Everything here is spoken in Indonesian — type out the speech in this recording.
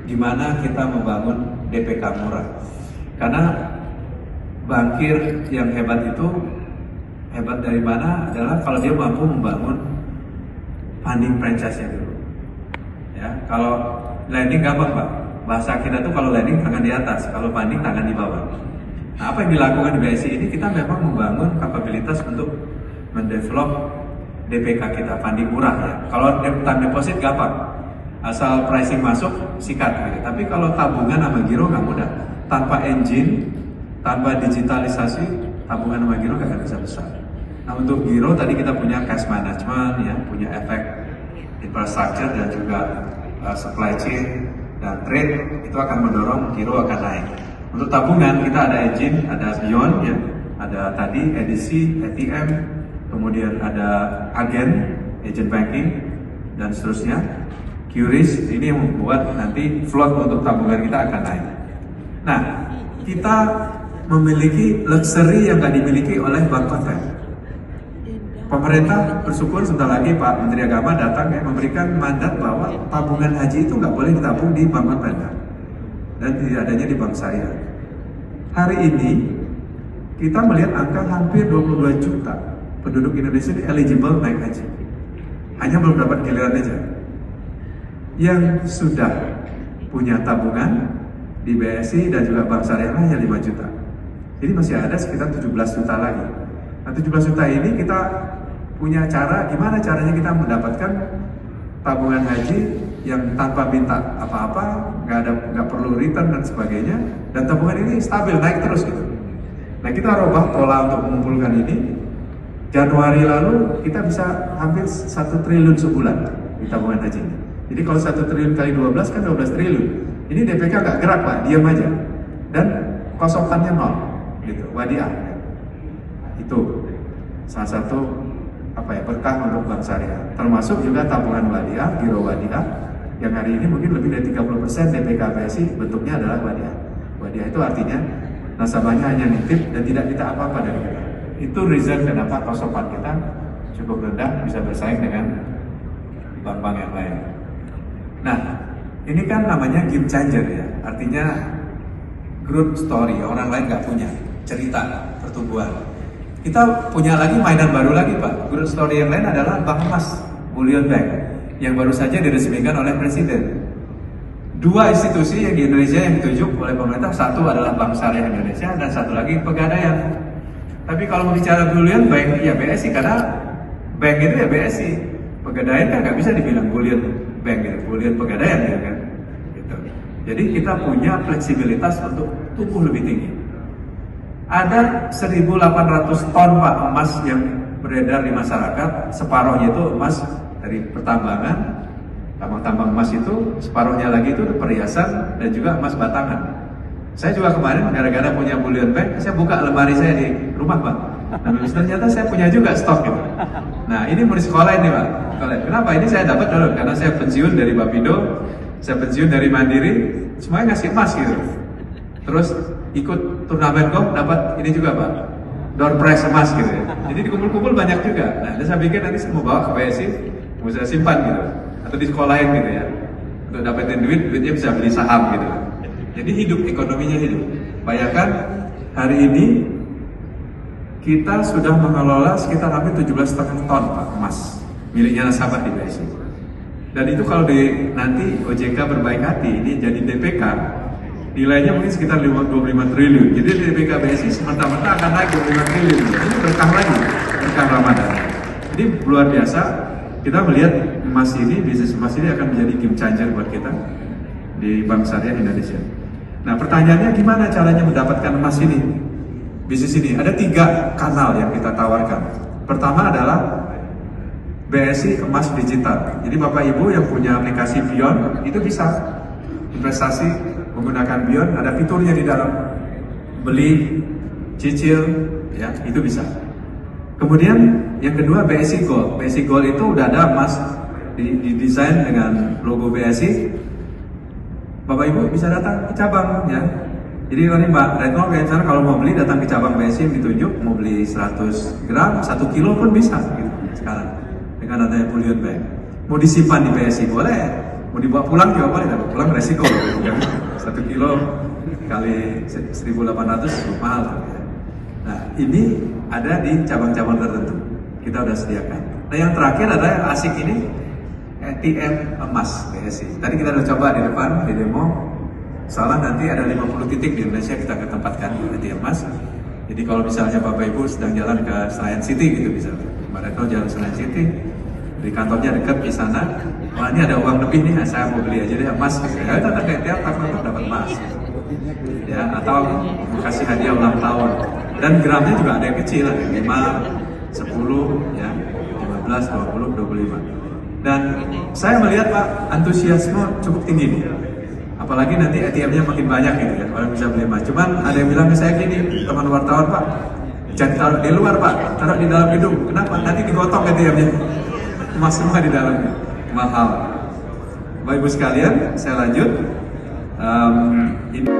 gimana kita membangun DPK murah. Karena bankir yang hebat itu hebat dari mana adalah kalau dia mampu membangun funding franchise-nya dulu. Ya, kalau lending gampang Pak. Bahasa kita tuh kalau lending tangan di atas, kalau funding tangan di bawah. Nah, apa yang dilakukan di BSI ini kita memang membangun kapabilitas untuk mendevelop DPK kita, funding murah ya. Kalau time deposit gampang, asal pricing masuk sikat gitu. Tapi kalau tabungan sama giro nggak mudah. Tanpa engine, tanpa digitalisasi, tabungan sama giro nggak akan bisa besar. Nah untuk giro tadi kita punya cash management ya, punya efek infrastructure dan juga supply chain dan trade itu akan mendorong giro akan naik. Untuk tabungan kita ada engine, ada Beyond ya, ada tadi edisi, ATM, kemudian ada agen, agent banking dan seterusnya. QRIS ini yang membuat nanti float untuk tabungan kita akan naik. Nah, kita memiliki luxury yang nggak dimiliki oleh bank konven. Pemerintah bersyukur sebentar lagi Pak Menteri Agama datang ya, memberikan mandat bahwa tabungan haji itu nggak boleh ditabung di bank konvensional dan tidak adanya di bank syariah. Hari ini kita melihat angka hampir 22 juta penduduk Indonesia ini eligible naik haji. Hanya belum dapat giliran aja. Yang sudah punya tabungan di BSI dan juga bank syariah hanya 5 juta. Jadi masih ada sekitar 17 juta lagi. Nah 17 juta ini kita punya cara, gimana caranya kita mendapatkan tabungan haji yang tanpa minta apa-apa, nggak perlu return dan sebagainya, dan tabungan ini stabil naik terus gitu. Nah kita rubah pola untuk mengumpulkan ini. Januari lalu kita bisa hampir 1 triliun sebulan di tabungan haji ini. Jadi kalau 1 triliun kali 12 kan 12 triliun. Ini DPK nggak gerak Pak, diam aja. Dan kosongannya 0 gitu, wadiah. Itu salah satu berkah untuk bank syariah. Termasuk juga tabungan wadiah, giro wadiah yang hari ini mungkin lebih dari 30% DPK BSI bentuknya adalah wadiah. Wadiah itu artinya nasabahnya hanya nitip dan tidak minta apa-apa dari kita. Itu reason kenapa kosokan kita cukup rendah, bisa bersaing dengan bank-bank yang lain. Nah, ini kan namanya game changer ya, artinya growth story, orang lain nggak punya, cerita pertumbuhan. Kita punya lagi mainan baru lagi Pak, growth story yang lain adalah Bank Emas, Bullion Bank, yang baru saja diresmikan oleh Presiden. 2 institusi yang di Indonesia yang ditunjuk oleh pemerintah, satu adalah Bank Syariah Indonesia dan satu lagi Pegadaian. Tapi kalau mau bicara Bullion Bank, ya BSI, karena bank itu ya BSI. Pegadaian kan nggak bisa dibilang Bullion Bank gitu, Bullion Pegadaian ya kan. Gitu. Jadi kita punya fleksibilitas untuk tumbuh lebih tinggi. Ada 1.800 ton Pak emas yang beredar di masyarakat, separuhnya itu emas dari pertambangan, tambang emas itu, separuhnya lagi itu perhiasan dan juga emas batangan. Saya juga kemarin gara-gara punya Bullion Bank, saya buka lemari saya di rumah Pak. Nah, ternyata saya punya juga stok gitu. Nah, ini mau di sekolah ini Pak. Kenapa? Ini saya dapat dulu karena saya pensiun dari Bapindo, saya pensiun dari Mandiri, semuanya ngasih emas gitu. Terus ikut turnamen golf dapat ini juga Pak, door prize emas gitu ya. Jadi dikumpul-kumpul banyak juga. Nah, saya pikir nanti saya mau bawa ke BSI, mau saya simpan gitu, atau di sekolahin gitu ya. Untuk dapetin duitnya bisa beli saham gitu. Jadi hidup, ekonominya hidup. Bayangkan hari ini kita sudah mengelola sekitar hampir 17,5 ton Pak emas miliknya nasabah di BSI. Dan itu kalau nanti OJK berbaik hati ini jadi DPK, nilainya mungkin sekitar 25 triliun. Jadi DPK BSI semerta-merta akan naik 25 triliun. Ini berkah lagi, berkah Ramadan. Jadi luar biasa. Kita melihat emas ini, bisnis emas ini akan menjadi game changer buat kita di Bank Syariah Indonesia. Nah pertanyaannya gimana caranya mendapatkan emas ini? Bisnis ini ada 3 kanal yang kita tawarkan. Pertama adalah BSI Emas Digital. Jadi Bapak Ibu yang punya aplikasi Beyond itu bisa investasi menggunakan Beyond, ada fiturnya di dalam. Beli, cicil, ya itu bisa. Kemudian yang kedua BSI Gold. BSI Gold itu udah ada emas didesain dengan logo BSI. Bapak Ibu bisa datang ke cabang ya. Jadi ini Mbak Retno misalnya kalau mau beli datang ke cabang BSI yang ditunjuk, mau beli 100 gram, 1 kilo pun bisa gitu sekarang dengan adanya Bullion Bank. Mau disimpan di BSI boleh, Mau dibawa pulang juga boleh, tapi pulang resiko gitu kan. 1 kilo kali 1.800 mahal tuh, ya. Nah ini ada di cabang-cabang tertentu kita udah sediakan. Nah yang terakhir adalah yang asik ini ATM emas BSI. Tadi kita udah coba di depan di demo. Salah nanti ada 50 titik di Indonesia kita akan tempatkan ATM emas. Jadi kalau misalnya Bapak Ibu sedang jalan ke Senayan City gitu misalnya, Mbak Retno jalan Senayan City, di kantornya dekat di sana, wah ini ada uang lebih nih, saya mau beli aja deh emas. Ya kita tiap tahun dapat emas. Ya atau kasih hadiah ulang tahun. Dan gramnya juga ada yang kecil, ada yang 5, 10, ya, 15, 20, 25. Dan saya melihat Pak, antusiasme cukup tinggi nih. Apalagi nanti ATM-nya makin banyak gitu kan, orang bisa beli emas. Cuman ada yang bilang ke saya gini, teman wartawan Pak, jangan taruh di luar Pak, taruh di dalam gedung. Kenapa? Nanti digotong ATM-nya. Emas semua di dalamnya, mahal. Bapak Ibu sekalian, saya lanjut. Ini